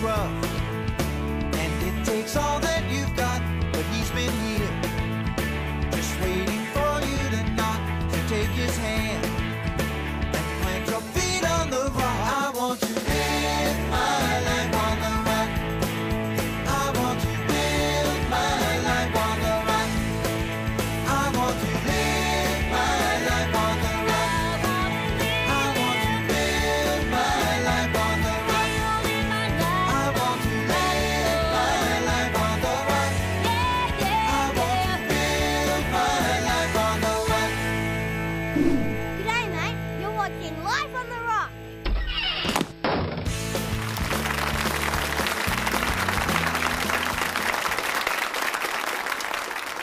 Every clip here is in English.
rough, and it takes all that you've got, but he's been here, just waiting for you to knock, to take his hand and plant your feet on the rock. I want to live my life on the rock. I want to live my life on the rock. I want to live my life on the rock. I want to live my life on the rock. I want to live my life on the rock. I want to live my life on the rock. G'day, mate. You're watching Life on the Rock.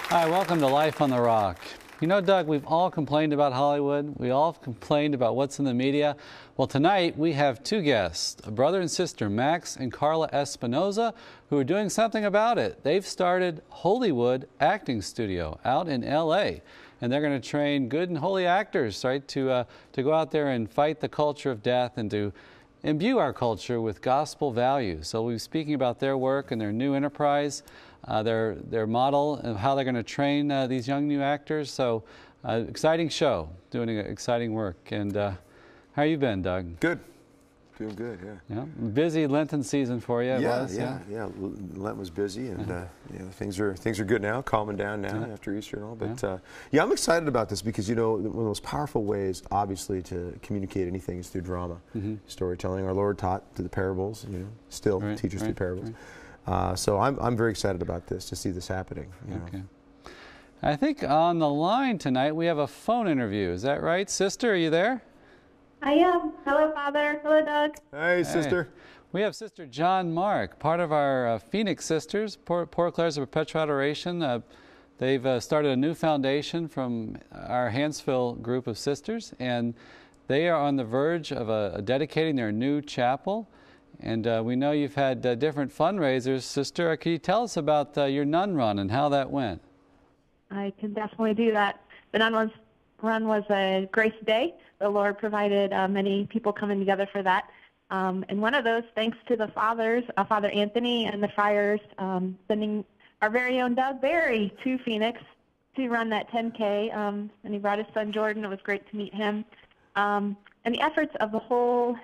Hi, welcome to Life on the Rock. You know, Doug, we've all complained about Hollywood. We all have complained about what's in the media. Well, tonight we have two guests, a brother and sister, Max and Karla Espinosa, who are doing something about it. They've started Hollywood Acting Studio out in L.A., and they're going to train good and holy actors, right, to go out there and fight the culture of death and to imbue our culture with gospel values. So we'll be speaking about their work and their new enterprise, their model of how they're going to train these young new actors. So exciting show, doing exciting work. And how you been, Doug? Good. Doing good, yeah. Yeah, busy Lenten season for you. Yeah. Lent was busy, and things are good now, calming down now after Easter and all. But I'm excited about this because one of the most powerful ways, obviously, to communicate anything is through drama, storytelling. Our Lord taught through the parables, still teaches through parables. So I'm very excited about this, to see this happening. Okay. I think on the line tonight we have a phone interview. Is that right, sister? Are you there? I am. Hello, Father. Hello, Doug. Hey, sister. We have Sister John Mark, part of our Phoenix Sisters, Poor Clares of Perpetual Adoration. They've started a new foundation from our Hansville group of sisters, and they are on the verge of dedicating their new chapel. And we know you've had different fundraisers. Sister, can you tell us about your nun run and how that went? I can definitely do that. The nun run was a grace day. The Lord provided many people coming together for that. And one of those, thanks to the fathers, Father Anthony and the friars, sending our very own Doug Barry to Phoenix to run that 10K. And he brought his son Jordan. It was great to meet him. And the efforts of the whole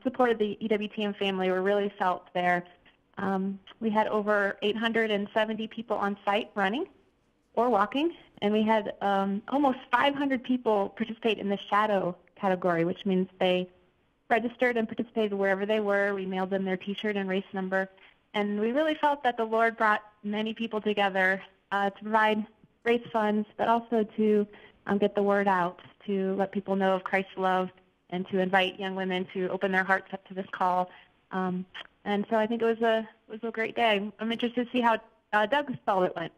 support of the EWTN family were really felt there. We had over 870 people on site running or walking, and we had almost 500 people participate in the shadow category, which means they registered and participated wherever they were. We mailed them their T-shirt and race number, and we really felt that the Lord brought many people together to provide race funds, but also to get the word out, to let people know of Christ's love, and to invite young women to open their hearts up to this call. And so I think it was a great day. I'm interested to see how Doug's felt it went.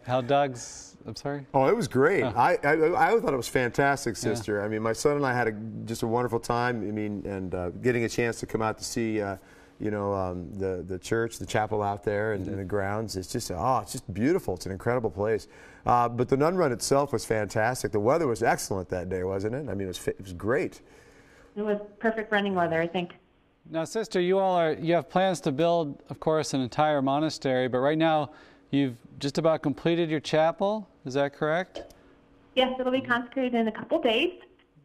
How Doug's, I'm sorry? Oh, it was great. Oh. I thought it was fantastic, sister. Yeah. I mean, my son and I had just a wonderful time. I mean, and getting a chance to come out to see, the church, the chapel out there, and the grounds. It's just beautiful. It's an incredible place. But the nun run itself was fantastic. The weather was excellent that day, wasn't it? I mean, it was great. It was perfect running weather, I think. Now, sister, you have plans to build, of course, an entire monastery, but right now you've just about completed your chapel. Is that correct? Yes, it'll be consecrated in a couple days.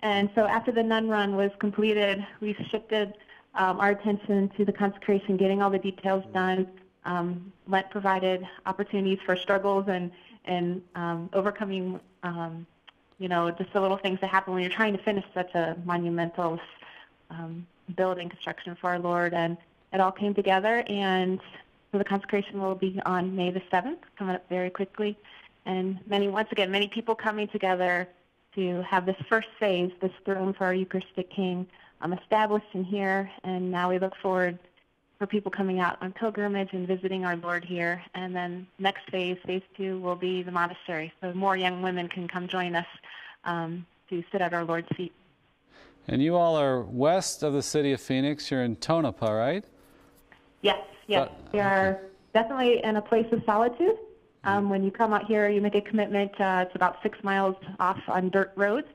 And so after the nun run was completed, we shifted our attention to the consecration, getting all the details done. Lent provided opportunities for struggles and overcoming, just the little things that happen when you're trying to finish such a monumental building construction for our Lord. And it all came together, and so the consecration will be on May the 7th, coming up very quickly. And many people coming together to have this first phase, this throne for our Eucharistic King, established in here. And now we look forward for people coming out on pilgrimage and visiting our Lord here. And then next phase 2, will be the monastery. So more young women can come join us to sit at our Lord's feet. And you all are west of the city of Phoenix. You're in Tonopah, right? Yes. We are definitely in a place of solitude. When you come out here, you make a commitment. It's about 6 miles off on dirt roads,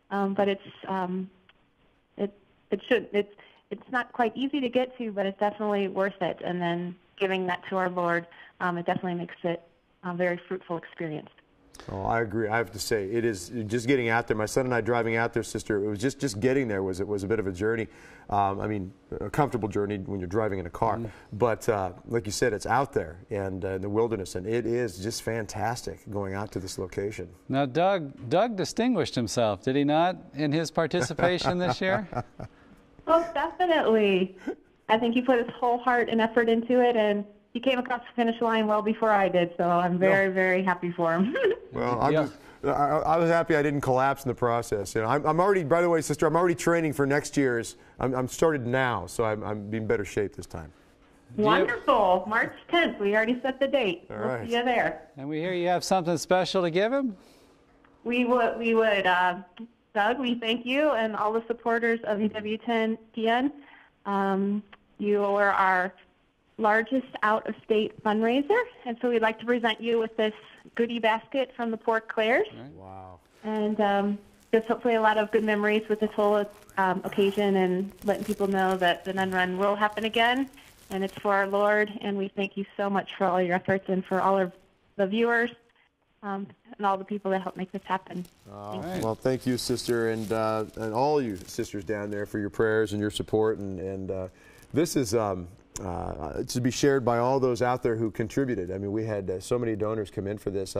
but it's it's not quite easy to get to, but it's definitely worth it. And then giving that to our Lord, it definitely makes it a very fruitful experience. Oh, I agree. I have to say, it is just getting out there. My son and I driving out there, sister, it was just getting there was a bit of a journey. I mean, a comfortable journey when you're driving in a car. But like you said, it's out there and in the wilderness, and it is just fantastic going out to this location. Now, Doug distinguished himself, did he not, in his participation this year? Well, definitely. I think he put his whole heart and effort into it, and he came across the finish line well before I did, so I'm very, very happy for him. Well, I was happy I didn't collapse in the process. You know, I'm already, by the way, sister, I'm already training for next year's. I'm started now, so I'm in better shape this time. Wonderful. March 10th. We already set the date. All we'll right. see you there. And we hear you have something special to give him? We would. Doug, we thank you and all the supporters of EWTN. You are our largest out-of-state fundraiser, and so we'd like to present you with this goodie basket from the Poor Clares. Wow. And just hopefully a lot of good memories with this whole occasion, and letting people know that the Nun Run will happen again, and it's for our Lord, and we thank you so much for all your efforts and for all of the viewers and all the people that help make this happen. Well, thank you, sister, and all you sisters down there for your prayers and your support, and this is to be shared by all those out there who contributed. I mean, we had so many donors come in for this.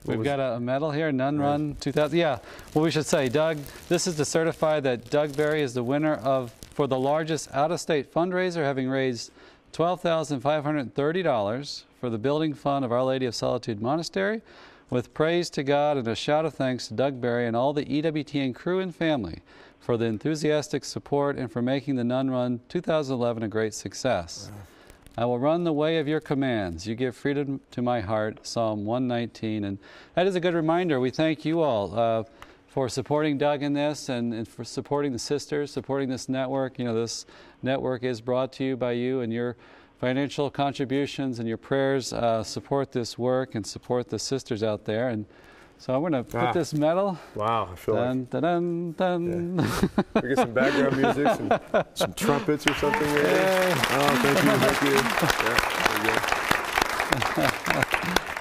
We've got a medal here, Nun Run 2000. Yeah, well, we should say, Doug, this is to certify that Doug Berry is the winner for the largest out-of-state fundraiser, having raised $12,530 for the building fund of Our Lady of Solitude Monastery, with praise to God and a shout of thanks to Doug Berry and all the EWTN crew and family for the enthusiastic support and for making the Nun Run 2011 a great success. Wow. I will run the way of your commands. You give freedom to my heart, Psalm 119. And that is a good reminder. We thank you all for supporting Doug in this and for supporting the sisters, supporting this network. You know, this network is brought to you by you, and your financial contributions and your prayers support this work and support the sisters out there. And so I'm going to put this medal. Wow, I feel like. Dun, dun. Yeah. We get some background music, some trumpets or something. Maybe. Yay. Oh, thank you. Yeah, there you go.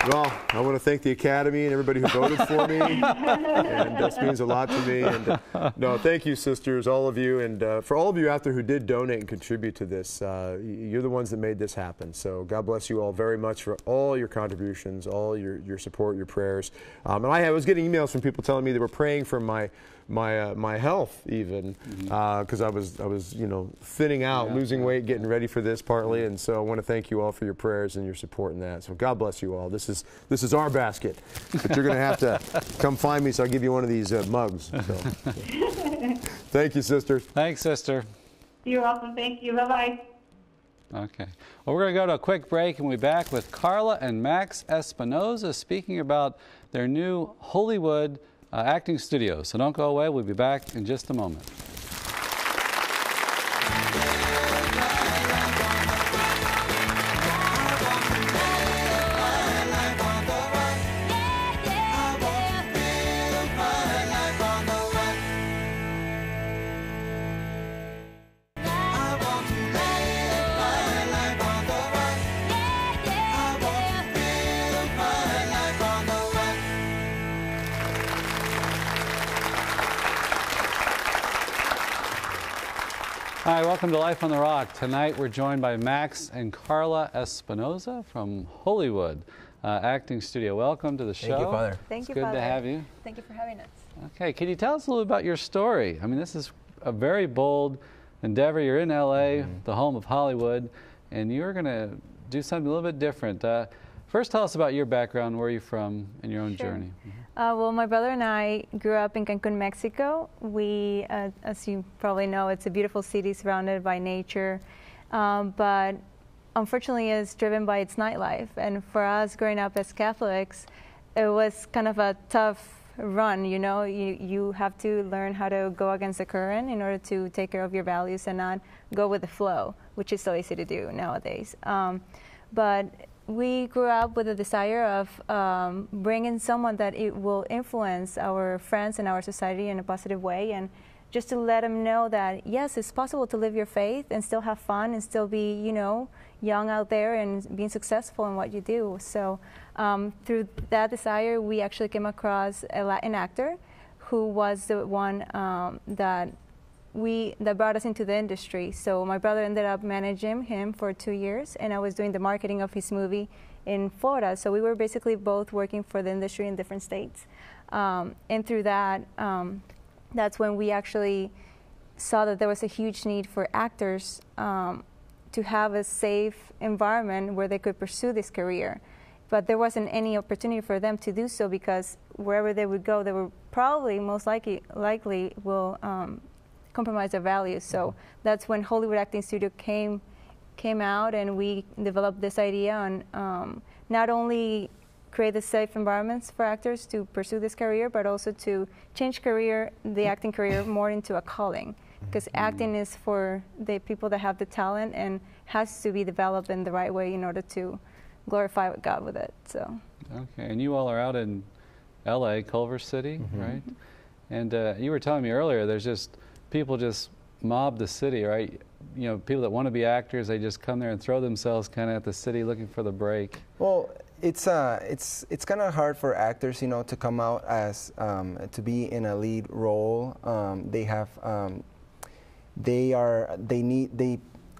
Well, I want to thank the Academy and everybody who voted for me, and this means a lot to me. And no, thank you, sisters, all of you, and for all of you out there who did donate and contribute to this. You're the ones that made this happen. So God bless you all very much for all your contributions, all your support, your prayers. And I was getting emails from people telling me they were praying for my health, even because I was thinning out, losing weight, getting ready for this partly, and so I want to thank you all for your prayers and your support in that. So God bless you all. This is our basket, but you're going to have to come find me, so I'll give you one of these mugs. So. Thank you, sister. Thanks, sister. You're welcome. Thank you. Bye-bye. Okay. Well, we're going to go to a quick break, and we'll be back with Karla and Max Espinosa speaking about their new Hollywood acting studio. So don't go away. We'll be back in just a moment. Hi, welcome to Life on the Rock. Tonight we're joined by Max and Karla Espinosa from Hollywood Acting Studio. Welcome to the show. Thank you, Father. Thank you, Good Father. to have you. Thank you for having us. Okay, can you tell us a little about your story? I mean, this is a very bold endeavor. You're in LA, the home of Hollywood, and you're going to do something a little bit different. First, tell us about your background, where you're from, and your own journey. Well, my brother and I grew up in Cancun, Mexico. We, as you probably know, it's a beautiful city surrounded by nature, but unfortunately is driven by its nightlife. And for us, growing up as Catholics, it was kind of a tough run, you know. You have to learn how to go against the current in order to take care of your values and not go with the flow, which is so easy to do nowadays. But we grew up with a desire of bringing someone that it will influence our friends and our society in a positive way, and just to let them know that, yes, it's possible to live your faith and still have fun and still be, you know, young out there and being successful in what you do. So through that desire, we actually came across a Latin actor who was the one that brought us into the industry. So my brother ended up managing him for 2 years, and I was doing the marketing of his movie in Florida. So we were basically both working for the industry in different states. And through that, that's when we actually saw that there was a huge need for actors to have a safe environment where they could pursue this career. But there wasn't any opportunity for them to do so, because wherever they would go, they were probably most likely will compromise their values. So that's when Hollywood Acting Studio came out, and we developed this idea on not only create the safe environments for actors to pursue this career, but also to change the acting career more into a calling. Because acting is for the people that have the talent and has to be developed in the right way in order to glorify God with it. So. Okay, and you all are out in L.A., Culver City, right? And you were telling me earlier, there's just people just mob the city, right? You know, people that want to be actors, they just come there and throw themselves kind of at the city looking for the break. Well, it's kind of hard for actors, you know, to come out as to be in a lead role.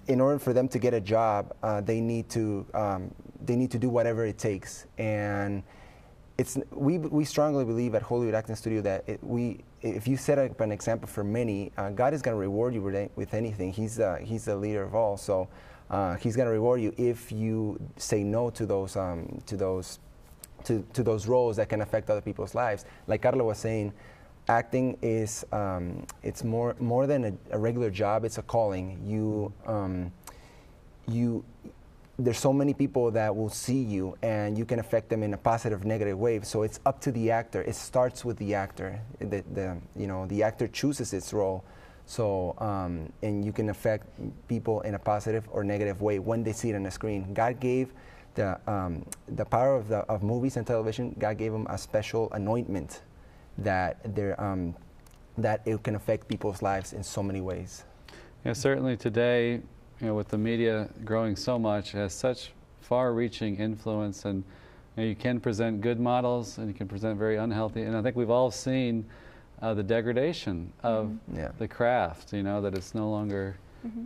In order for them to get a job, they need to do whatever it takes. And we strongly believe at Hollywood Acting Studio that if you set up an example for many, God is going to reward you with anything. He's the leader of all, so He's going to reward you if you say no to those roles that can affect other people's lives. Like Karla was saying, acting is it's more than a regular job. It's a calling. There's so many people that will see you, and you can affect them in a positive, negative way. So it's up to the actor. It starts with the actor. The actor chooses its role. So and you can affect people in a positive or negative way when they see it on the screen. God gave the power of movies and television. God gave them a special anointment that it can affect people's lives in so many ways. Yeah, certainly today, with the media growing so much, it has such far-reaching influence, and you can present good models and you can present very unhealthy. And I think we've all seen the degradation of the craft. That it's no longer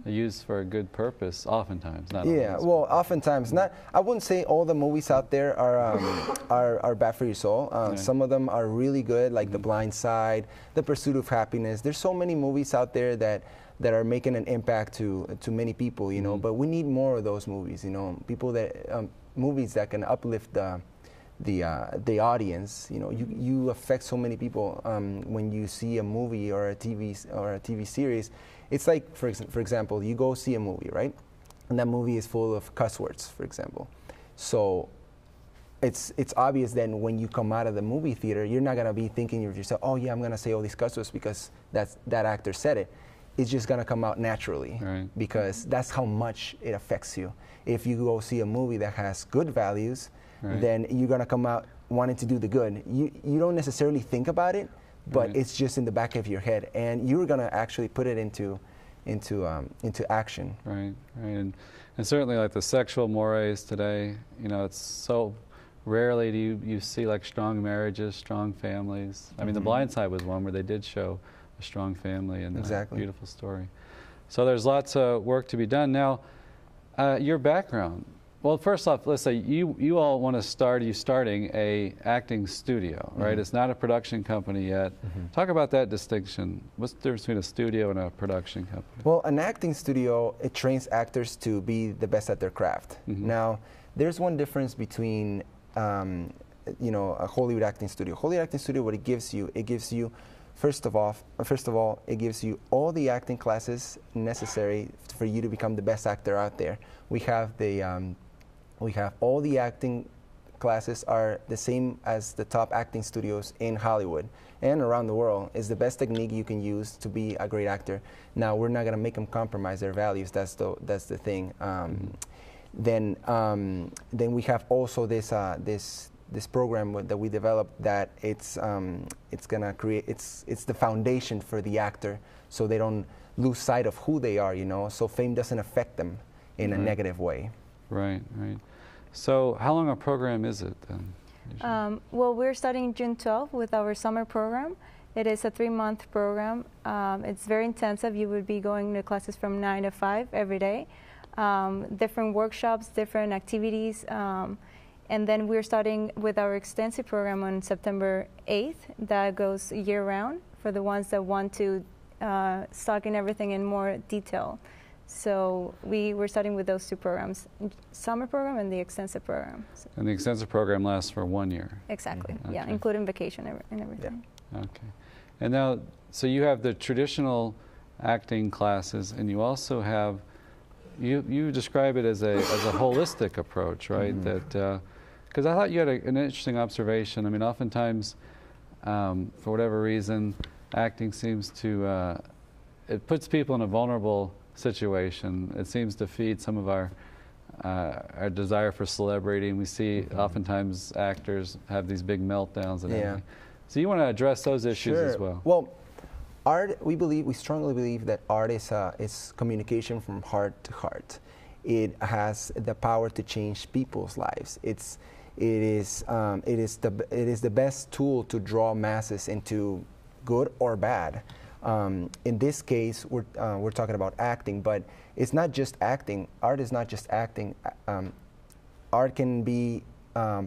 used for a good purpose. Oftentimes, not always. Yeah, well, oftentimes not. I wouldn't say all the movies out there are bad for your soul. Some of them are really good, like The Blind Side, The Pursuit of Happiness. There's so many movies out there that are making an impact to many people, but we need more of those movies, people that movies that can uplift the audience. You affect so many people when you see a movie or a TV series. It's like, for example, you go see a movie, right? And that movie is full of cuss words, for example. So it's obvious then when you come out of the movie theater, you're not gonna be thinking of yourself, oh yeah, I'm gonna say all these cuss words because that actor said it. It's just going to come out naturally, right? Because that's how much it affects you. If you go see a movie that has good values, then you're going to come out wanting to do the good. You don't necessarily think about it, but it's just in the back of your head, and you're going to actually put it into action. Right. And certainly like the sexual mores today, it's so rarely do you see like strong marriages, strong families. I mean, The Blind Side was one where they did show a strong family and a beautiful story. So there's lots of work to be done. Now, your background. Well, first off, let's say you all want to starting a acting studio, right? It's not a production company yet. Talk about that distinction. What's the difference between a studio and a production company? Well, an acting studio, it trains actors to be the best at their craft. Now, there's one difference between a Hollywood Acting Studio. Hollywood Acting Studio, what it gives you First of all, it gives you all the acting classes necessary for you to become the best actor out there. We have all the acting classes are the same as the top acting studios in Hollywood and around the world. It's the best technique you can use to be a great actor. Now, we're not going to make them compromise their values. That's the thing. Then we have also this this program that we developed, that it's gonna create, it's the foundation for the actor, so they don't lose sight of who they are, you know, so fame doesn't affect them in a negative way. Right, right. So how long a program is it then? Well, we're starting June 12th with our summer program. It is a 3-month program. It's very intensive. You would be going to classes from 9 to 5 every day. Different workshops, different activities. And then we're starting with our extensive program on September 8th. That goes year-round for the ones that want to stock in everything in more detail. So we're starting with those 2 programs, summer program and the extensive program. So And the extensive program lasts for 1 year? Exactly, Okay. yeah, including vacation and everything. Yeah. Okay. And now, so you have the traditional acting classes, and you also have, you describe it as a holistic approach, right? That, because I thought you had an interesting observation. I mean, oftentimes, for whatever reason, acting seems to, it puts people in a vulnerable situation. It seems to feed some of our desire for celebrity, and we see oftentimes actors have these big meltdowns and everything. So you want to address those issues as well? Well, art, we strongly believe that art is communication from heart to heart. It has the power to change people's lives. It is the best tool to draw masses into good or bad. In this case, we're talking about acting, but it's not just acting. Art is not just acting. Art can be a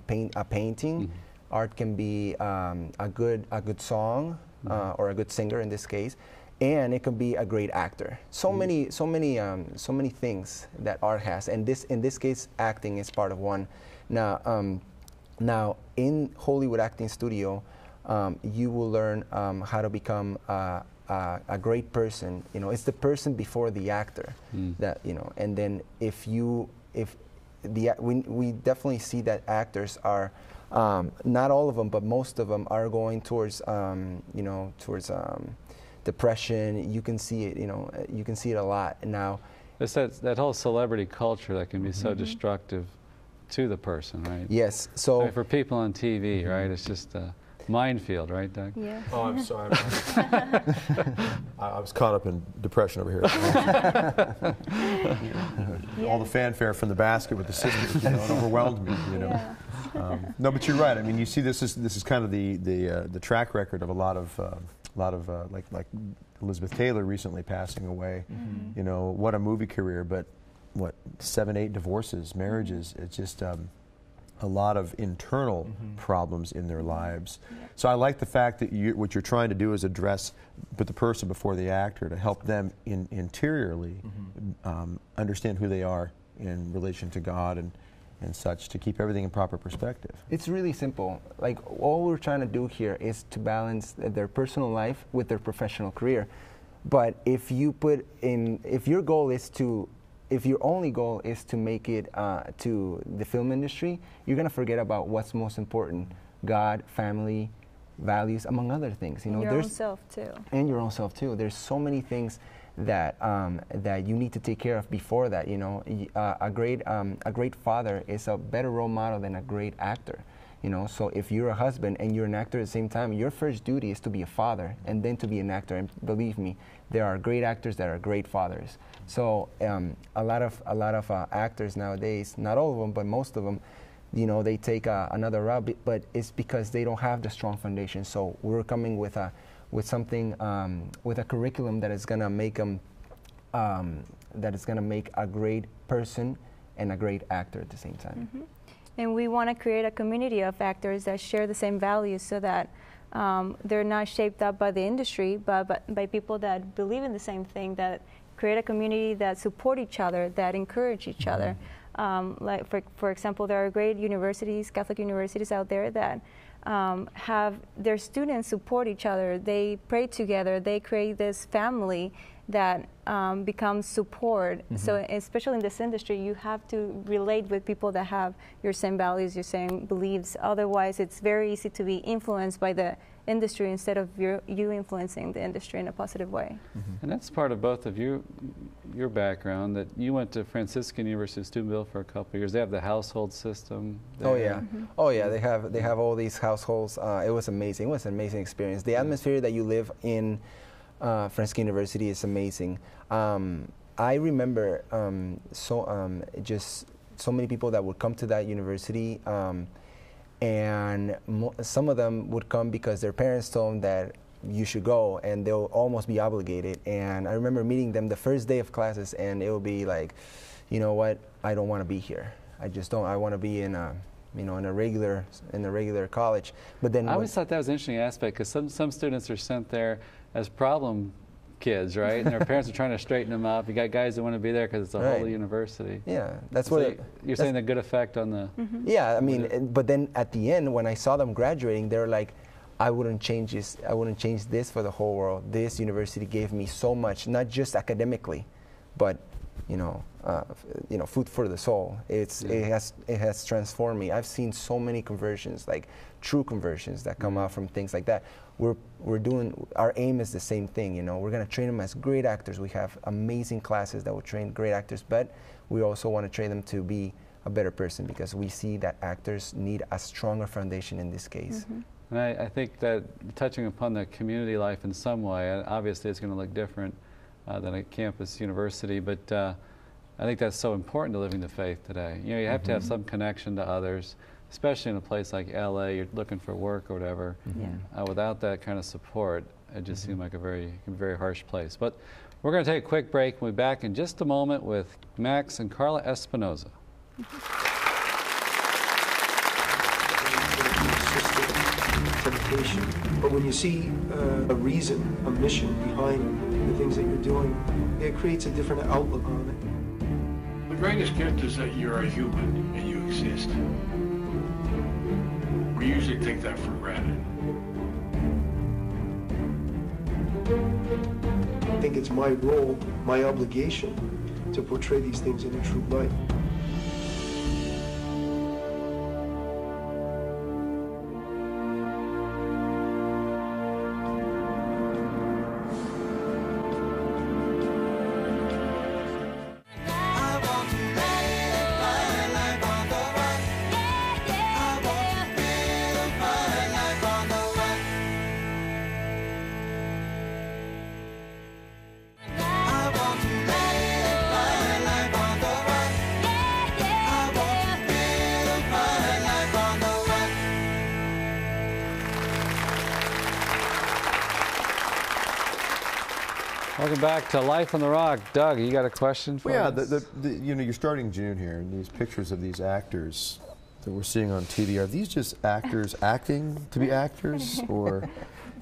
painting. Art can be a good song or a good singer in this case, and it can be a great actor. So many things that art has, and in this case, acting is part of one. Now in Hollywood Acting Studio, you will learn how to become a great person. You know, it's the person before the actor that, you know, and then we definitely see that actors are, not all of them, but most of them are going towards, depression. You can see it, you can see it a lot now. It's that whole celebrity culture that can be so destructive to the person, right? Yes. So for people on TV, right? It's just a minefield, right, Doug? Yeah. Oh, I'm sorry. I was caught up in depression over here. All the fanfare from the basket with the sisters, it overwhelmed me. No, but you're right. I mean, you see, this is kind of the track record of a lot of like Elizabeth Taylor recently passing away. What a movie career, but what 7, 8 divorces, marriages. It's just a lot of internal problems in their lives. So I like the fact that what you're trying to do is put the person before the actor to help them interiorly understand who they are in relation to God and such, to keep everything in proper perspective. It's really simple. Like, all we're trying to do here is to balance their personal life with their professional career. But if your only goal is to make it to the film industry, you're going to forget about what's most important: God, family, values, among other things. And your own self too. And your own self too. There's so many things that you need to take care of before that. A great father is a better role model than a great actor. So if you're a husband and you're an actor at the same time, your first duty is to be a father and then to be an actor. And believe me, there are great actors that are great fathers. So a lot of actors nowadays, not all of them, but most of them, they take another route, but it's because they don't have the strong foundation. So we're coming with something, with a curriculum that is gonna make them, that is gonna make a great person and a great actor at the same time. And we want to create a community of actors that share the same values, so that they're not shaped up by the industry, but by people that believe in the same thing, that create a community that support each other, that encourage each other. Like for example, there are great universities, Catholic universities out there that have their students support each other. They pray together. They create this family that becomes support. So especially in this industry, you have to relate with people that have your same values, your same beliefs. Otherwise, it's very easy to be influenced by the industry instead of you influencing the industry in a positive way. And that's part of both of your background, that you went to Franciscan University of Steubenville for a couple of years. They have the household system there. Oh yeah, oh yeah. They have all these households. It was amazing. It was an amazing experience. The atmosphere that you live in Franciscan University is amazing. I remember just so many people that would come to that university, and some of them would come because their parents told them that you should go, and they'll almost be obligated. And I remember meeting them the first day of classes, and it will be like, you know what, I don't want to be here. I just don't. I want to be in a, you know, in a regular college. But then I always thought that was an interesting aspect, because some students are sent there as problem kids, right? And their parents are trying to straighten them up. You got guys that want to be there because it's a holy university. Yeah, that's so what you're saying, the good effect on the. Yeah, I mean, but then at the end, when I saw them graduating, they were like, I wouldn't change this. I wouldn't change this for the whole world. This university gave me so much, not just academically, but food for the soul. It has transformed me. I've seen so many conversions, like true conversions that come out from things like that. We're doing, our aim is the same thing. You know, we're going to train them as great actors. We have amazing classes that will train great actors, but we also want to train them to be a better person, because we see that actors need a stronger foundation in this case. And I think that touching upon the community life in some way, obviously it's going to look different than a campus university, but I think that's so important to living the faith today. You know, you have to have some connection to others, especially in a place like LA. You're looking for work or whatever. Without that kind of support, it just seemed like a very harsh place. But we're going to take a quick break. We'll be back in just a moment with Max and Karla Espinosa. But when you see a reason, a mission behind the things that you're doing, it creates a different outlook on it. The greatest gift is that you're a human and you exist. We usually take that for granted. I think it's my role, my obligation, to portray these things in a true light. Welcome back to Life on the Rock. Doug, you got a question for us? Yeah, you know, you're starting June here, and these pictures of these actors that we're seeing on TV, are these just actors acting to be actors, or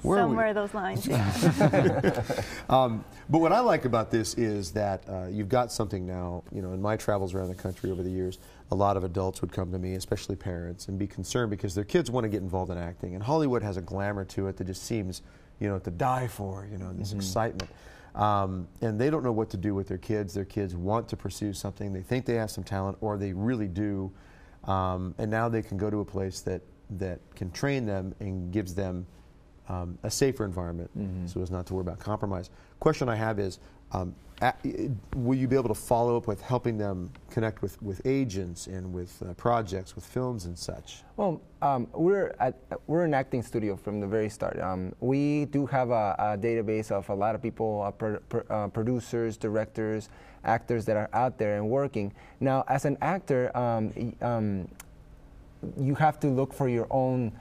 where somewhere those lines? But what I like about this is that you've got something now. You know, in my travels around the country over the years, a lot of adults would come to me, especially parents, and be concerned because their kids want to get involved in acting, and Hollywood has a glamour to it that just seems, you know, to die for. You know, this excitement. And they don't know what to do with their kids. Their kids want to pursue something. They think they have some talent, or they really do. And now they can go to a place that can train them and gives them a safer environment, so as not to worry about compromise. Question I have is, will you be able to follow up with helping them connect with agents and with projects, with films and such? Well, we're an acting studio from the very start. We do have a database of a lot of people, producers, directors, actors that are out there and working. Now, as an actor, you have to look for your own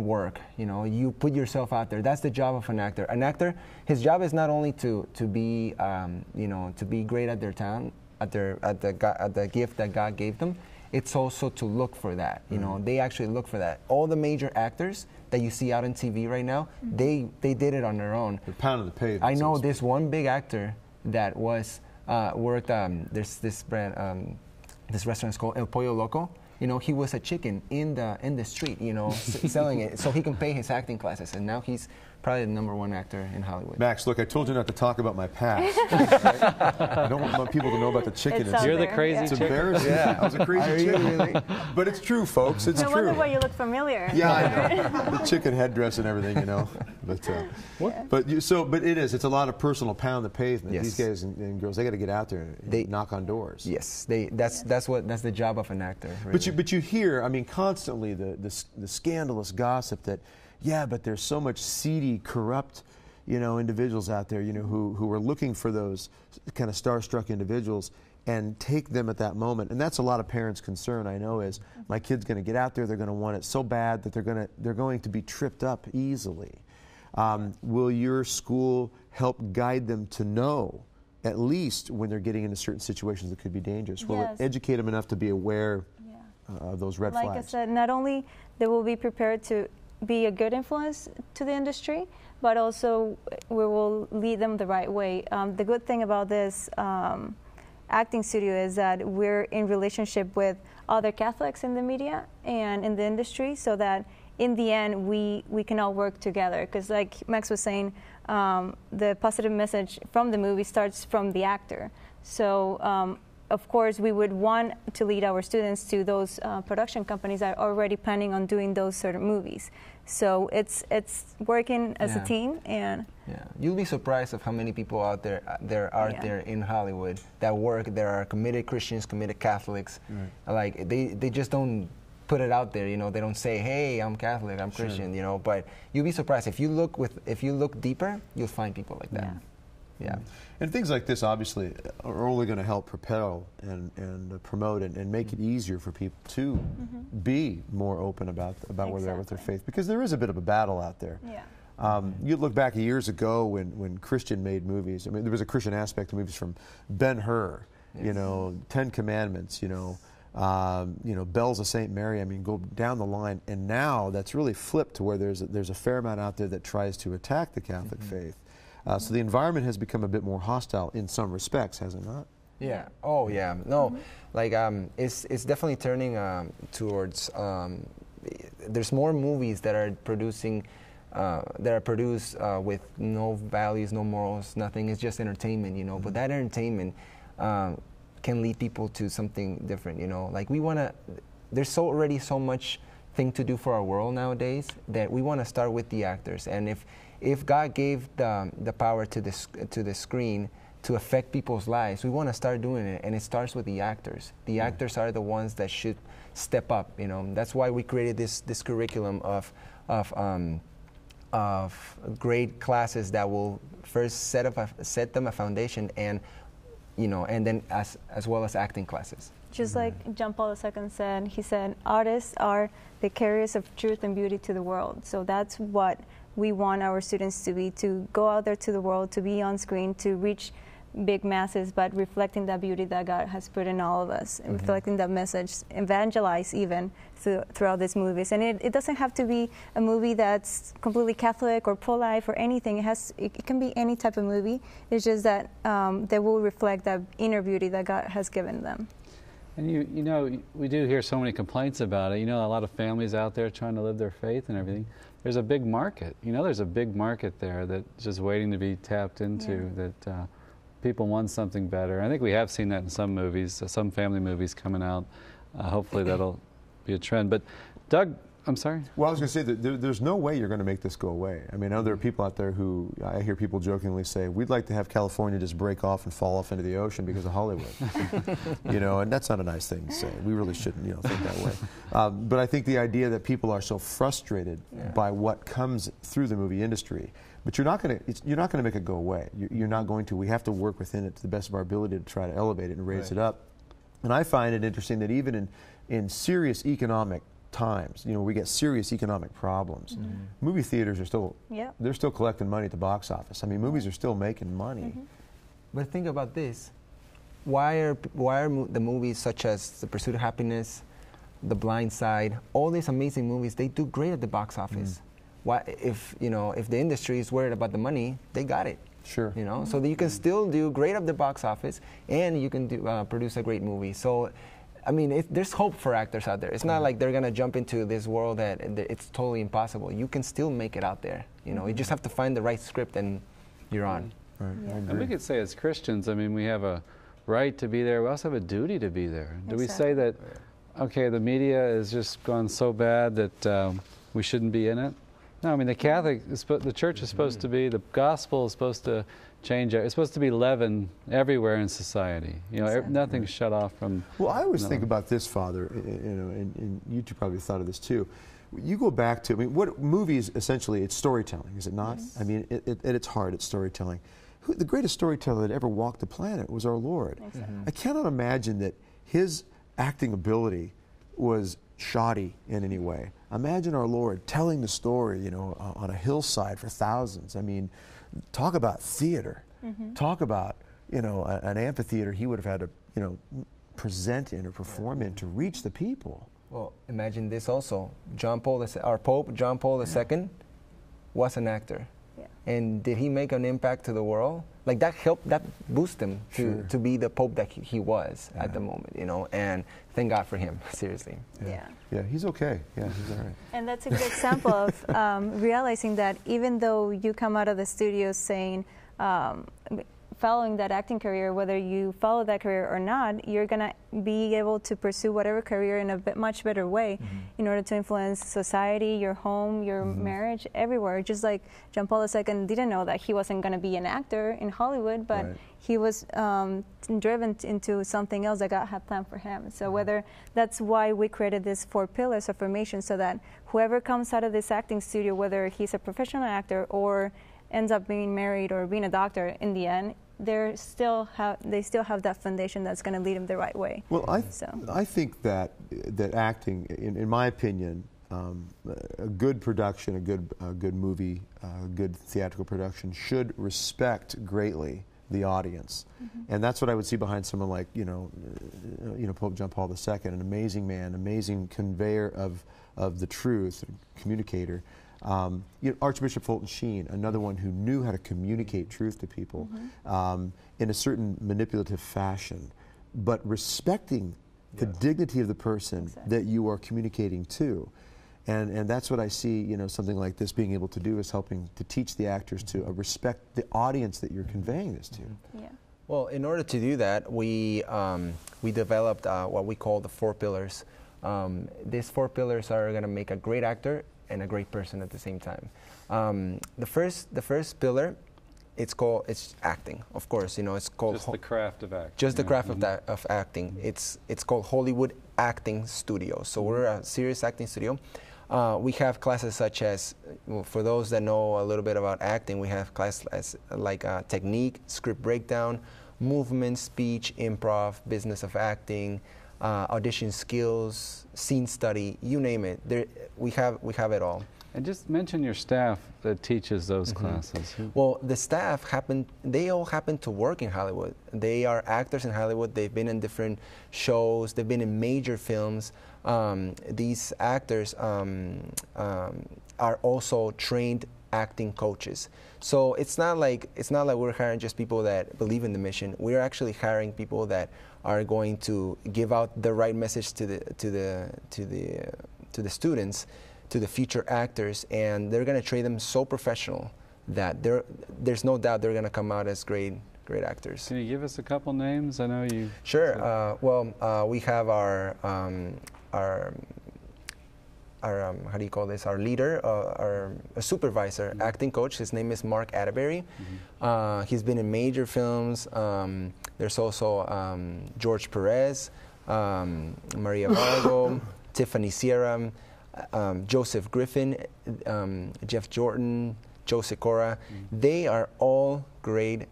work. You know, you put yourself out there. That's the job of an actor. An actor, his job is not only to be to be great at their talent, at the gift that God gave them. It's also to look for that. You know, they actually look for that. All the major actors that you see out on TV right now, they did it on their own. They're pounding the pavement. I know this one big actor that was worked. There's this brand, this restaurant is called El Pollo Loco. you know, he was a chicken in the street, you know, selling it so he can pay his acting classes, and now he's probably the #1 actor in Hollywood. Max, look, I told you not to talk about my past. I don't want people to know about the chicken incident. You're the crazy It's chicken. embarrassing. Yeah, I was a crazy chicken. Really? But it's true, folks. It's No true. wonder why you look familiar. Yeah, I know. The chicken headdress and everything, you know. But but it is. It's a lot of personal pound the pavement. Yes. These guys and girls, they got to get out there and knock on doors. Yes, that's the job of an actor. Really. But you hear, I mean, constantly the scandalous gossip that, yeah, but there's so much seedy, corrupt, you know, individuals out there, you know, who are looking for those kind of starstruck individuals and take them at that moment. And that's a lot of parents' concern, I know, is my kid's going to get out there, they're going to want it so bad that they're going to be tripped up easily. Will your school help guide them to know, at least when they're getting into certain situations that could be dangerous? Will it educate them enough to be aware of those red flags? Like I said, not only they will be prepared to be a good influence to the industry, but also we will lead them the right way. The good thing about this acting studio is that we're in relationship with other Catholics in the media and in the industry, so that in the end we can all work together. Because like Max was saying, the positive message from the movie starts from the actor. So of course, we would want to lead our students to those production companies that are already planning on doing those sort of movies. So it's working as a team, and you'll be surprised of how many people out there in Hollywood that work. There are committed Christians, committed Catholics. Like they just don't put it out there. You know, they don't say, "Hey, I'm Catholic, I'm Christian." You know, but you'll be surprised if you look deeper, you'll find people like that. Yeah. And things like this obviously are only going to help propel and promote and make it easier for people to be more open about where they're at with their faith, because there is a bit of a battle out there. You look back years ago when Christian made movies. I mean, there was a Christian aspect to movies from Ben-Hur, you know, 10 Commandments, you know, Bells of St. Mary. I mean, go down the line, and now that's really flipped to where there's a fair amount out there that tries to attack the Catholic faith. So the environment has become a bit more hostile in some respects, has it not? Yeah. Oh, yeah. No, like it's definitely turning towards. There's more movies that are produced with no values, no morals, nothing. It's just entertainment, you know. But that entertainment can lead people to something different, you know. Like there's already so much thing to do for our world nowadays that we want to start with the actors. And if God gave the power to the screen to affect people's lives, we want to start doing it, and it starts with the actors. The actors are the ones that should step up. You know, that's why we created this curriculum of grade classes that will first set them a foundation, and you know, and then as well as acting classes. Just like John Paul II said, he said, artists are the carriers of truth and beauty to the world. So that's what we want our students to be, to go out there to the world, to be on screen, to reach big masses, but reflecting that beauty that God has put in all of us, and reflecting that message, evangelize even throughout these movies. And it doesn't have to be a movie that's completely Catholic or pro-life or anything. It can be any type of movie. It's just that they will reflect that inner beauty that God has given them. And you know, we do hear so many complaints about it. You know, a lot of families out there trying to live their faith and everything. There's a big market. You know, there's a big market there that's just waiting to be tapped into, that people want something better. I think we have seen that in some movies, some family movies coming out. Hopefully that'll be a trend. But Doug, I'm sorry? Well, I was going to say that there's no way you're going to make this go away. I mean, I know there are people out there who, I hear people jokingly say, we'd like to have California just break off and fall off into the ocean because of Hollywood. You know, and that's not a nice thing to say. We really shouldn't, you know, think that way. But I think the idea that people are so frustrated by what comes through the movie industry, but you're not going to make it go away. You're not going to. We have to work within it to the best of our ability to try to elevate it and raise it up. And I find it interesting that even in serious economic times, you know, we get serious economic problems. Movie theaters are still, they're still collecting money at the box office. I mean, movies are still making money. But think about this: why are the movies such as The Pursuit of Happiness, The Blind Side, all these amazing movies? They do great at the box office. Why, if the industry is worried about the money, they got it. Sure. You know, so that you can still do great at the box office, and you can produce a great movie. So I mean, there's hope for actors out there. It's not like they're gonna jump into this world that it's totally impossible. You can still make it out there. You know, you just have to find the right script and you're on. Right. Yeah. And we could say as Christians, I mean, we have a right to be there. We also have a duty to be there. Do we say that, okay, the media has just gone so bad that we shouldn't be in it? No, I mean, the church is supposed to be, the gospel is supposed to change. It's supposed to be leaven everywhere in society. You know, nothing's shut off from. Well, I always think about this, Father. You know, and you two probably thought of this too. You go back to, I mean, what movies essentially? It's storytelling, is it not? Yes. I mean, at its heart, it's storytelling. The greatest storyteller that ever walked the planet was our Lord. Exactly. I cannot imagine that his acting ability was shoddy in any way. Imagine our Lord telling the story, you know, on a hillside for thousands. I mean, talk about theater. Talk about, you know, an amphitheater he would have had to, you know, present in or perform in to reach the people. Well, imagine this also. Our Pope, John Paul II, was an actor. And did he make an impact to the world? Like that boosted him to be the Pope that he was at the moment, you know, and thank God for him, seriously. Yeah, he's okay. Yeah, he's all right. And that's a good example of realizing that even though you come out of the studio saying, following that acting career, whether you follow that career or not, you're going to be able to pursue whatever career in a much better way in order to influence society, your home, your marriage, everywhere. Just like John Paul II didn't know that he wasn't going to be an actor in Hollywood, but he was driven into something else that God had planned for him. So that's why we created these 4 pillars of formation, so that whoever comes out of this acting studio, whether he's a professional actor or ends up being married or being a doctor, in the end, they still have that foundation that's going to lead them the right way. Well, I think that acting, in my opinion, a good production, a good movie, a good theatrical production should respect greatly the audience, and that's what I would see behind someone like you know Pope John Paul II, an amazing man, amazing conveyor of the truth, communicator. Archbishop Fulton Sheen, another one who knew how to communicate truth to people in a certain manipulative fashion, but respecting the dignity of the person that you are communicating to. And that's what I see, you know, something like this being able to do, is helping to teach the actors to respect the audience that you're conveying this to. Yeah. Well, in order to do that, we developed what we call the 4 pillars. These 4 pillars are going to make a great actor and a great person at the same time. The first pillar, it's acting. Of course, you know, it's called just the craft of acting. Just the craft of acting. It's called Hollywood Acting Studio. So we're a serious acting studio. We have classes such as, for those that know a little bit about acting, we have classes like technique, script breakdown, movement, speech, improv, business of acting, audition skills, scene study, you name it. We have it all. And just mention your staff that teaches those classes. Well, the staff they all happen to work in Hollywood. They are actors in Hollywood. They've been in different shows. They've been in major films. These actors are also trained acting coaches. So it's not like we're hiring just people that believe in the mission. We're actually hiring people that are going to give out the right message to the students, to the future actors, and they're going to train them so professional that there's no doubt they're going to come out as great actors. Can you give us a couple names? I know you. Sure. We have our how do you call this? Our leader, our supervisor, acting coach. His name is Mark Atterbury. He's been in major films. There's also George Perez, Maria Vargo, Tiffany Sierra, Joseph Griffin, Jeff Jordan, Joe Sikora. They are all great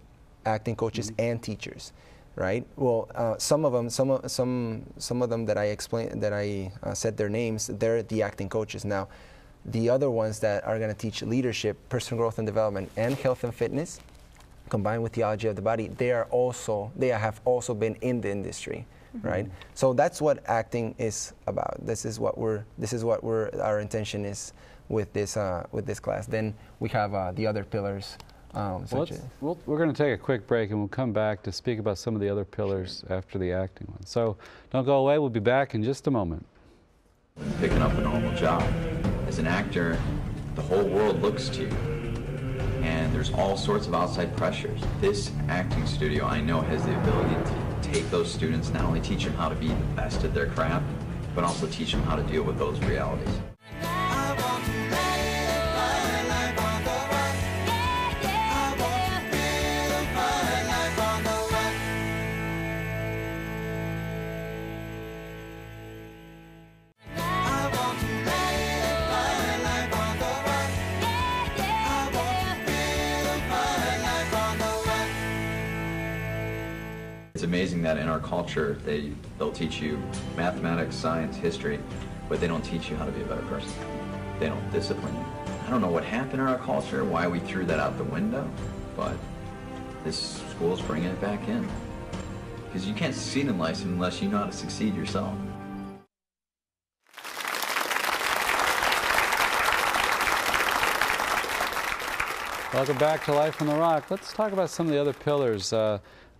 acting coaches and teachers, right? Well, some of them that I explained, that I said their names, they're the acting coaches. Now, the other ones that are going to teach leadership, personal growth and development, and health and fitness, combined with theology of the body, they have also been in the industry. Right, so that's what acting is about. This is what our intention is with this class. Then we have the other pillars We're going to take a quick break, and we'll come back to speak about some of the other pillars after the acting one. So don't go away. We'll be back in just a moment. Picking up a normal job. As an actor, the whole world looks to you, and there's all sorts of outside pressures. This acting studio, I know, has the ability to take those students, not only teach them how to be the best at their craft, but also teach them how to deal with those realities. It's amazing that in our culture, they'll teach you mathematics, science, history, but they don't teach you how to be a better person. They don't discipline you. I don't know what happened in our culture, why we threw that out the window, but this school's bringing it back in. Because you can't succeed in life unless you know how to succeed yourself. Welcome back to Life on the Rock. Let's talk about some of the other pillars.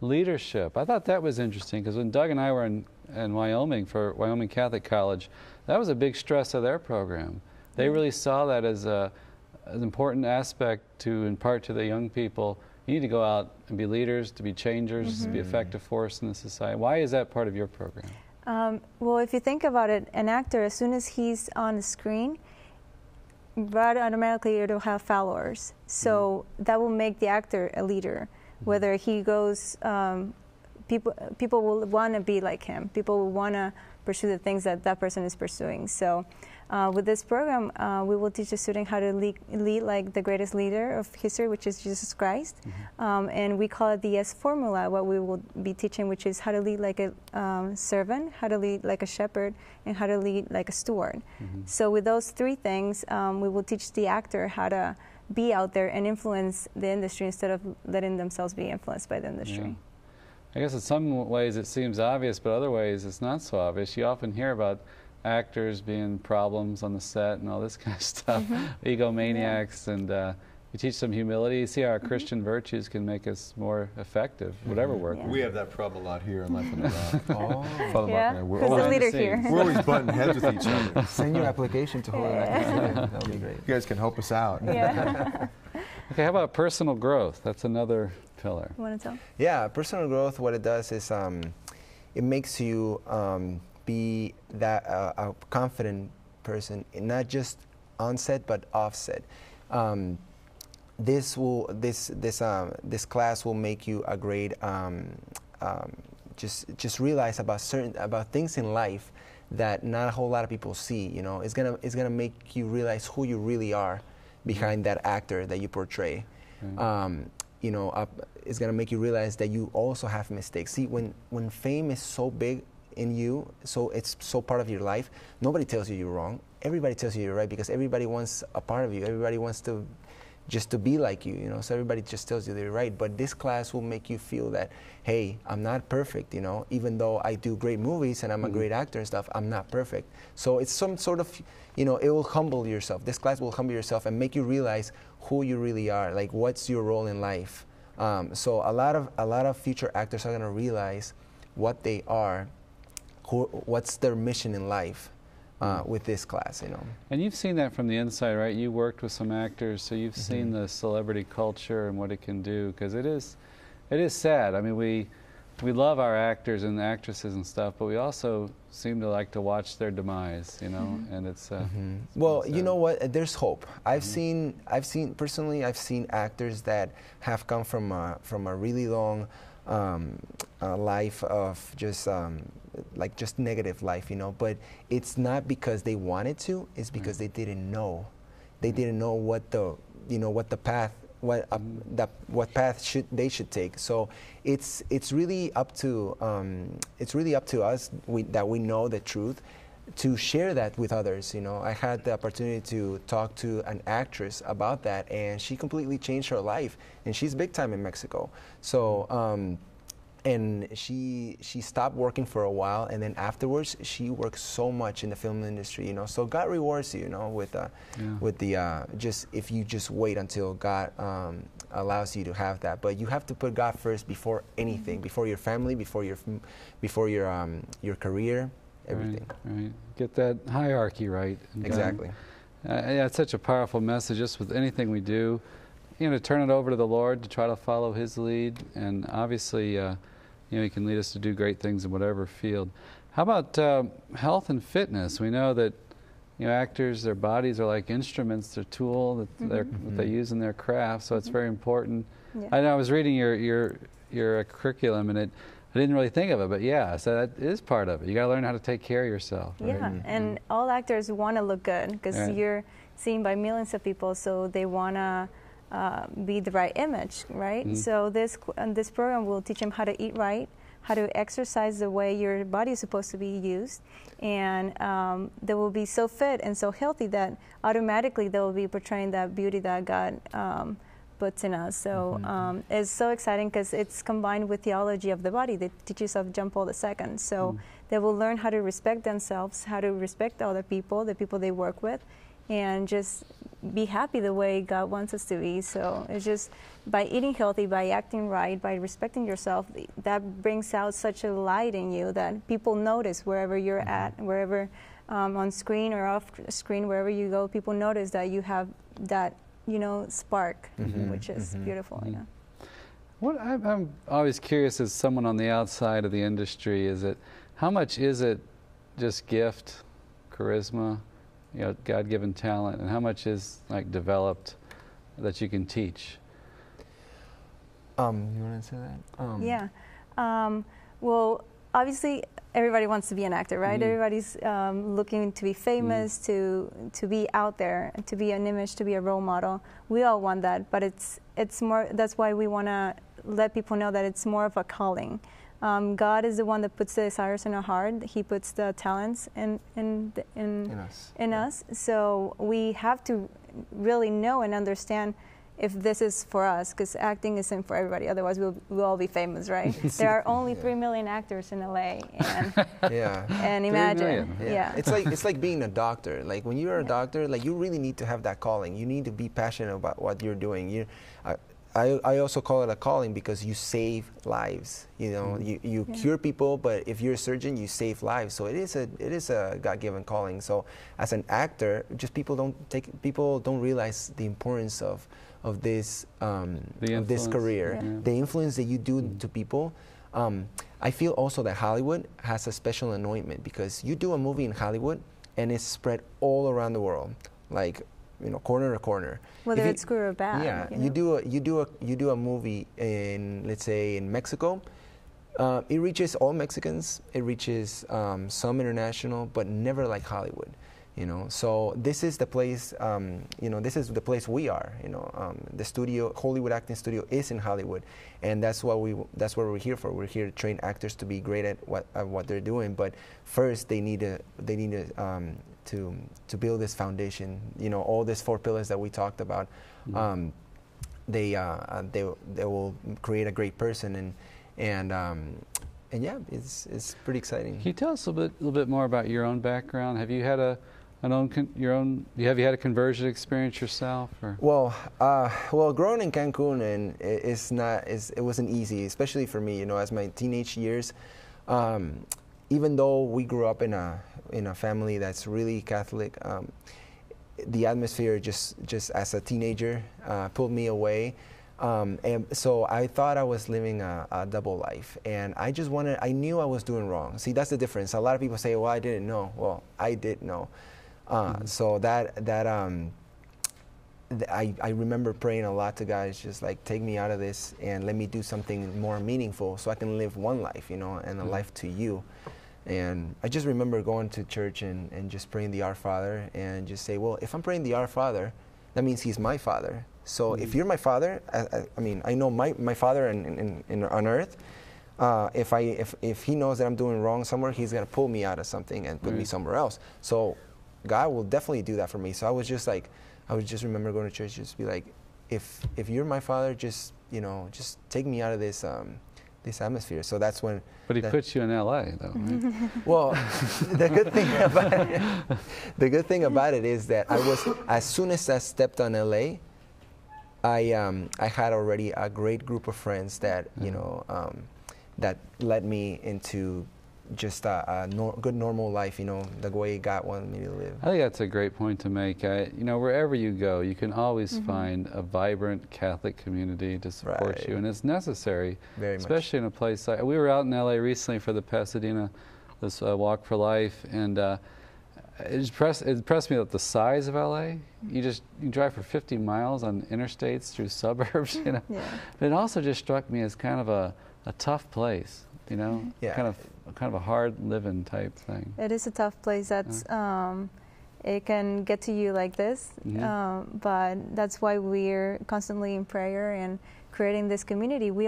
Leadership. I thought that was interesting because when Doug and I were in Wyoming for Wyoming Catholic College, that was a big stress of their program. They really saw that as an important aspect to impart to the young people. You need to go out and be leaders, to be changers, to be effective force in the society. Why is that part of your program? Well, if you think about it, an actor, as soon as he's on the screen, right automatically it'll have followers. So that will make the actor a leader. Whether he goes, people will want to be like him. People will want to pursue the things that that person is pursuing. So with this program, we will teach the student how to lead like the greatest leader of history, which is Jesus Christ. And we call it the S formula, what we will be teaching, which is how to lead like a servant, how to lead like a shepherd, and how to lead like a steward. So with those three things, we will teach the actor how to be out there and influence the industry instead of letting themselves be influenced by the industry. Yeah. I guess in some ways it seems obvious, but other ways it's not so obvious. You often hear about actors being problems on the set and all this kind of stuff, egomaniacs, and you teach them humility. You see how our Christian virtues can make us more effective, whatever work. We have that problem a lot here in Life on the Rock. Who's the leader here? We're always butting heads with each other. Send your application to Hollywood Acting. That would be great. You guys can help us out. Okay, how about personal growth? That's another pillar. You want to tell? Yeah, personal growth, what it does is it makes you be that a confident person, not just on set but off set. This class will make you a great just realize about things in life that not a whole lot of people see. You know, it's gonna make you realize who you really are behind that actor that you portray. You know, it's gonna make you realize that you also have mistakes. See, when fame is so big in you, so it's so part of your life, nobody tells you you're wrong. Everybody tells you you're right because everybody wants a part of you. Everybody wants to just to be like you, you know, so everybody just tells you they're right. But this class will make you feel that, hey, I'm not perfect, you know, even though I do great movies and I'm a great actor and stuff, I'm not perfect. So it's some sort of, you know, it will humble yourself. This class will humble yourself and make you realize who you really are, like what's your role in life. So a lot of future actors are gonna realize what they are, what's their mission in life. With this class, you know. And you've seen that from the inside, right? You worked with some actors, so you've seen the celebrity culture and what it can do, because it is sad. I mean, we love our actors and actresses and stuff, but we also seem to like to watch their demise, you know, and it's well, you know what? There's hope. I've seen personally, I've seen actors that have come from a really long life of just like just negative life, you know, but it's not because they wanted to, it's because they didn't know. They didn't know what path they should take. So it's really up to us that we know the truth, to share that with others. You know, I had the opportunity to talk to an actress about that, and she completely changed her life, and she's big time in Mexico. So and she stopped working for a while, and then afterwards she worked so much in the film industry, you know. So God rewards you, you know, with the just if you just wait until God allows you to have that. But you have to put God first before anything, before your family, before your career, everything. Right. Get that hierarchy right. Exactly. Yeah, it's such a powerful message just with anything we do. You know, to turn it over to the Lord, to try to follow His lead, and obviously, you know, He can lead us to do great things in whatever field. How about health and fitness? We know that, you know, actors, their bodies are like instruments, their tool that they use in their craft. So it's very important. Yeah. I know I was reading your curriculum, and I didn't really think of it, but yeah, so that is part of it. You got to learn how to take care of yourself. Right? Yeah, and all actors want to look good because you're seen by millions of people, so they want to be the right image, right? So this program will teach them how to eat right, how to exercise the way your body is supposed to be used, and they will be so fit and so healthy that automatically they will be portraying that beauty that God puts in us. So it's so exciting because it's combined with theology of the body. They teach yourself John Paul II. So they will learn how to respect themselves, how to respect other people, the people they work with, and just be happy the way God wants us to be. So it's just by eating healthy, by acting right, by respecting yourself, that brings out such a light in you that people notice wherever you're at, wherever on screen or off screen, wherever you go, people notice that you have that, you know, spark, which is beautiful. You know. What I'm always curious as someone on the outside of the industry, is it, how much is it just gift, charisma, you know, God-given talent, and how much is like developed that you can teach? You want to answer that? Yeah. Well, obviously, everybody wants to be an actor, right? Everybody's looking to be famous, to be out there, to be an image, to be a role model. We all want that, but it's more. That's why we want to let people know that it's more of a calling. God is the one that puts the desires in our heart. He puts the talents in us. So we have to really know and understand if this is for us, because acting isn't for everybody. Otherwise, we'll all be famous, right? There are only 3 million actors in LA, and and imagine, it's like being a doctor. Like when you're a doctor, like you really need to have that calling. You need to be passionate about what you're doing. I also call it a calling because you save lives. You know, you cure people, but if you're a surgeon, you save lives. So it is a God-given calling. So as an actor, just people don't realize the importance of this this career, the influence that you do to people. I feel also that Hollywood has a special anointment because you do a movie in Hollywood and it's spread all around the world, like, you know, corner to corner. Whether it's good or bad. Yeah, you do a movie in, let's say, in Mexico. It reaches all Mexicans. It reaches some international, but never like Hollywood. You know, so this is the place. You know, this is the place we are. You know, the studio, Hollywood Acting Studio, is in Hollywood, and that's what we're here for. We're here to train actors to be great at what they're doing. But first, they need to build this foundation. You know, all these 4 pillars that we talked about. They will create a great person, and yeah, it's pretty exciting. Can you tell us a little bit more about your own background? Have you had have you had a conversion experience yourself? Or? Well, growing in Cancun, and it wasn't easy, especially for me. You know, as my teenage years, even though we grew up in a family that's really Catholic, the atmosphere just as a teenager pulled me away. And so I thought I was living a double life, and I knew I was doing wrong. See, that's the difference. A lot of people say, well, I didn't know. Well, I did know. So I remember praying a lot to God. It's just like, take me out of this and let me do something more meaningful so I can live one life, you know, and a life to you. And I just remember going to church and just praying the Our Father and just say, well, if I'm praying the Our Father, that means He's my Father. So if you're my Father, I mean, I know my Father on earth. If He knows that I'm doing wrong somewhere, He's gonna pull me out of something and put me somewhere else. So God will definitely do that for me. So I would just remember going to church, just be like, if you're my Father, just take me out of this atmosphere. So that's when. But He puts you in LA, though, right? Well, the good thing about it is that as soon as I stepped on LA, I had already a great group of friends that that led me into just a good normal life, the way God wanted me to live. I think that's a great point to make. Wherever you go, you can always find a vibrant Catholic community to support you, and it's necessary, especially in a place like, we were out in LA recently for the Pasadena, this Walk for Life, and it impressed me that the size of LA, you drive for 50 miles on interstates through suburbs, Yeah. But it also just struck me as kind of a tough place, Yeah. kind of a hard living type thing. It is a tough place. That's it can get to you like this, but that's why we're constantly in prayer and creating this community. We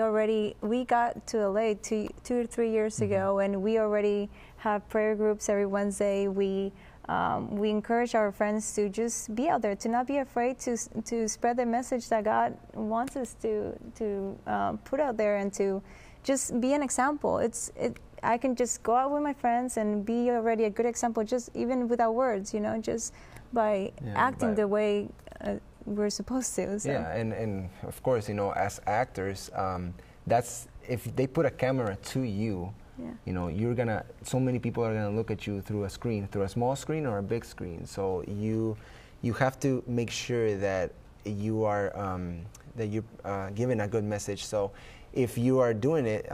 got to LA 2 or 3 years ago, and we already have prayer groups every Wednesday. We encourage our friends to just be out there, to not be afraid to spread the message that God wants us to put out there, and to just be an example. I can just go out with my friends and be already a good example, just even without words, just by acting the way we're supposed to. So. Yeah, and of course, as actors, that's if they put a camera to you. Yeah. So many people are gonna look at you through a screen, through a small screen or a big screen. So you have to make sure that you are giving a good message. So if you are doing it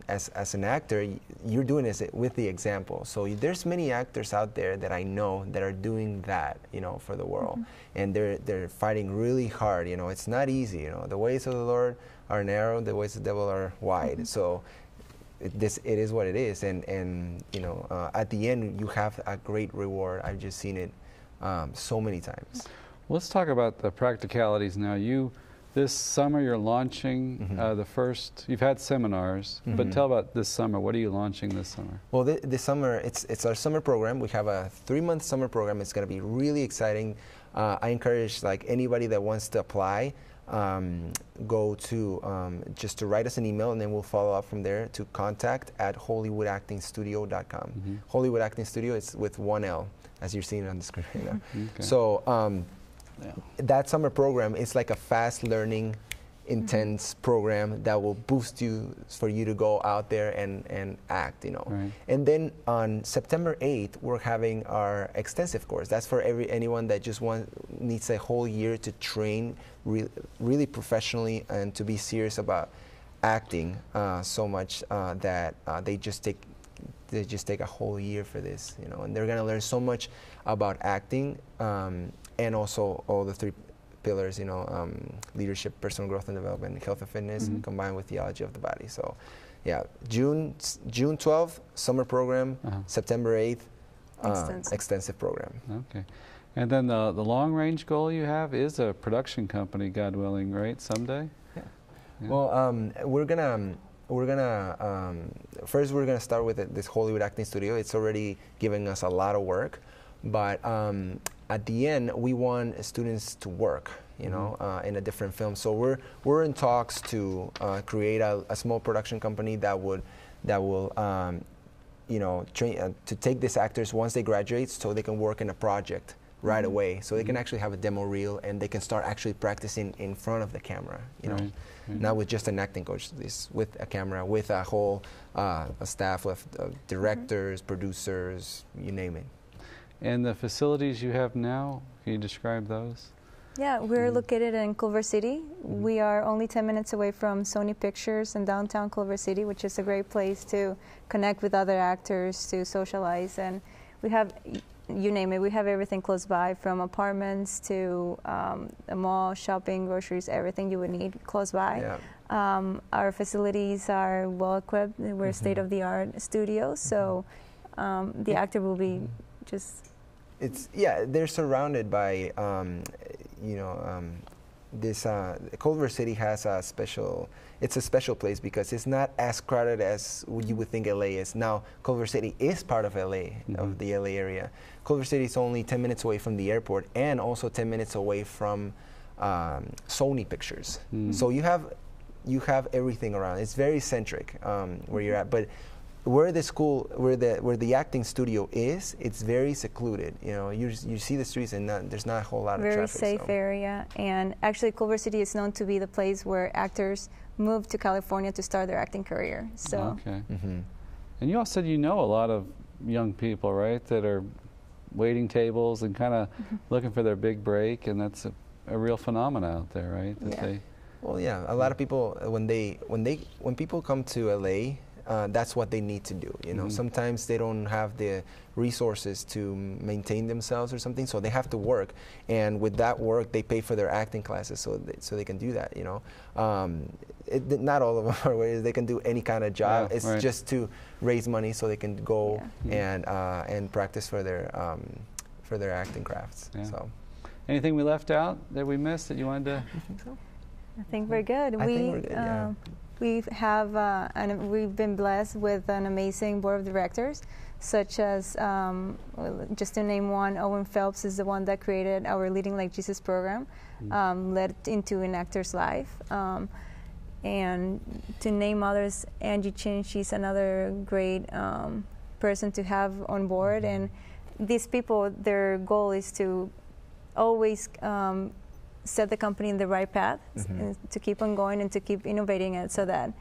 as an actor, you're doing it with the example. So there's many actors out there that I know that are doing that, for the world, and they're fighting really hard. It's not easy. The ways of the Lord are narrow, the ways of the devil are wide. So it is what it is, and at the end you have a great reward. I've just seen it so many times. Let's talk about the practicalities now. This summer you're launching the first, you've had seminars, but tell about this summer. What are you launching this summer? Well, this summer, it's our summer program. We have a 3-month summer program. It's going to be really exciting. I encourage anybody that wants to apply, go to just to write us an email, and then we'll follow up from there to contact@hollywoodactingstudio.com. Hollywood Acting Studio is with 1 L, as you're seeing on the screen right now. So that summer program is like a fast learning, intense program that will boost you for you to go out there and act, Right. And then on September 8th, we're having our extensive course. That's for anyone that just needs a whole year to train really professionally and to be serious about acting so much that they just take a whole year for this, and they're gonna learn so much about acting. And also all the 3 pillars, leadership, personal growth and development, health and fitness, combined with theology of the body. So, yeah, June 12th, summer program, September 8th, extensive program. Okay. And then the long-range goal you have is a production company, God willing, right, someday? Yeah. Well, first we're gonna start with this Hollywood Acting Studio. It's already giving us a lot of work, but at the end, we want students to work, in a different film. So we're in talks to create a small production company that will train to take these actors once they graduate, so they can work in a project right away. So they can actually have a demo reel, and they can start actually practicing in front of the camera. Not with just an acting coach. This with a camera, with a whole a staff of directors, producers, you name it. And the facilities you have now, can you describe those? Yeah, we're located in Culver City. We are only 10 minutes away from Sony Pictures in downtown Culver City, which is a great place to connect with other actors, to socialize. And we have, you name it, we have everything close by, from apartments to a mall, shopping, groceries, everything you would need close by. Yeah. Our facilities are well equipped. We're state-of-the-art studios, so the actor will be just... they're surrounded by, this Culver City has it's a special place because it's not as crowded as you would think LA is. Now, Culver City is part of LA, of the LA area. Culver City is only 10 minutes away from the airport, and also 10 minutes away from Sony Pictures. So you have everything around. It's very centric where you're at, but where the school, where the acting studio is, it's very secluded. You know, you see the streets and there's not a whole lot of very traffic. Very safe area, and actually Culver City is known to be the place where actors move to California to start their acting career. So. Okay. And you all said you know a lot of young people, right, that are waiting tables and kind of looking for their big break, and that's a real phenomenon out there, right? That well, yeah, a lot of people when people come to LA, that's what they need to do. You know, sometimes they don't have the resources to maintain themselves or something, so they have to work. And with that work, they pay for their acting classes, so they can do that. You know, not all of them are ways they can do any kind of job. It's just to raise money so they can go and practice for their acting crafts. Yeah. So, anything we left out that we missed that you wanted to? I think so. I think we're good. I think we're good, yeah. We have, and we've been blessed with an amazing board of directors, such as, just to name one, Owen Phelps is the one that created our Leading Like Jesus program, led into an actor's life. And to name others, Angie Chin, she's another great person to have on board. And these people, their goal is to always set the company in the right path, and to keep on going and to keep innovating it, so that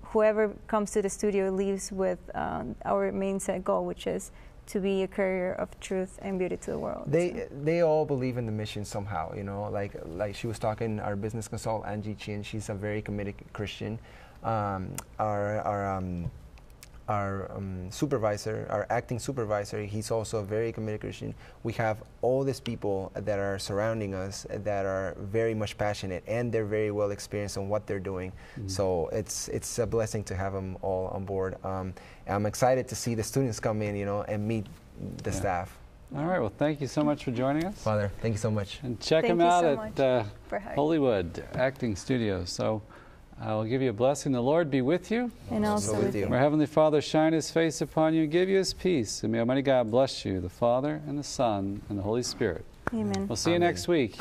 whoever comes to the studio leaves with our main set goal, which is to be a carrier of truth and beauty to the world. They all believe in the mission somehow, you know. Like she was talking, our business consultant Angie Chin, she's a very committed Christian. Our supervisor, our acting supervisor, he's also a very committed Christian. We have all these people that are surrounding us that are very much passionate, and they're very well experienced on what they're doing. So it's a blessing to have them all on board. I'm excited to see the students come in, you know, and meet the staff. All right. Well, thank you so much for joining us, Father. Thank you so much. And check them out at Hollywood Acting Studios. So. I will give you a blessing. The Lord be with you. And also with you. Our Heavenly Father shine His face upon you and give you His peace. And may Almighty God bless you, the Father and the Son and the Holy Spirit. Amen. We'll see you next week.